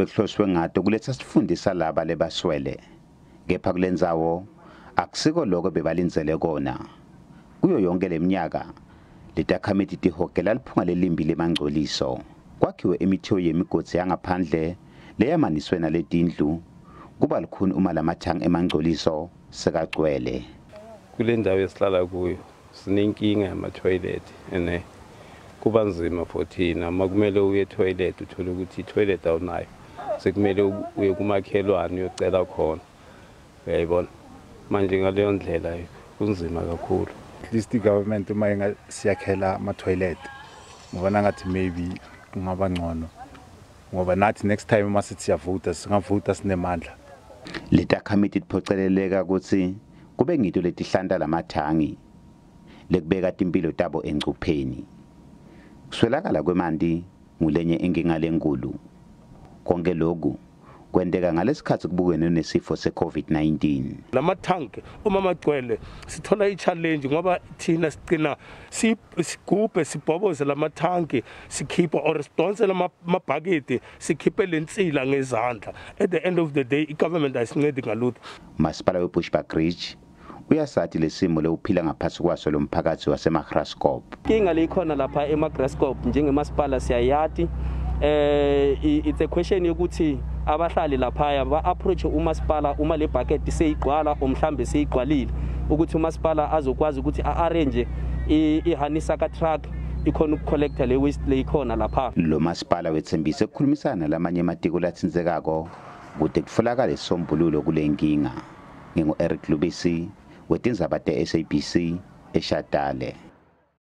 behloswe ngato kuletha sifundisa laba lebaswele kepha kulendzawo akusiko lokho bebalindzele kona kuyo yonke leminyaka letakhamiti tihogela liphunga lelimbi lemangcoliso kwakhiwe imithiyo yemigodzi yangaphandle leyamaniswe naletindlu kuba likhuni uma lamathangi emangcoliso sekagcwele kule ndawo esihlala kuyo sinenkinga yama-toilet ene kuba nzima for thina uma kumele uye toilet uthole ukuthi i-toilet awunayo sekumele uye kumakhelwane uyocela khona uyayibona manje ngaleyo ndlela kunzima kakhulu. At least i-government uma ingasiyakhela ama-toilet ngibona ngathi maybe kungaba ngcono ngoba nathi next time uma sithi siyavota singavota sinemandla. Letakhamiti liphoceleleka ukuthi kube ngito letihlanda lamathangi lekubeka impilo tabo engcupheni. Kuswelakala kwemanti ngulenye inkinga lenkulu. Konke lokhu kwenteka ngalesikhathi kubukene nesifo se-COVID-19. Lamathangi uma magcwele sithola i-challenge ngoba thina sicina sigubhe sibhoboze lamathangi sikhipha or sidonse lamabhakede sikhiphe lensila ngezandla. At the end of the day i-government ayisincedi ngalutho. Masipala weBushbuckridge uyasathi lesimo lewuphila ngaphasi kwaso lomphakathi wasemaGraskop. Inkinga leyikhona lapha emaGraskop njengemasipala siyayati it's a question yokuthi abahlali lapha ba-approach umasipala uma le bucket seyigqwala omhlambe seyigqwalile ukuthi umasipala azokwazi ukuthi a-arrange ihanisa ka-truck ikhona ukucollecta le waste leyikhona lapha. Lo masipala wethembise ukukhulumisana lamanye amatiko lathinzekako kude kutfolakale isombululo kule nkinga. Ngingu-Eric Lubisi wetindzaba te-SABC eShadale.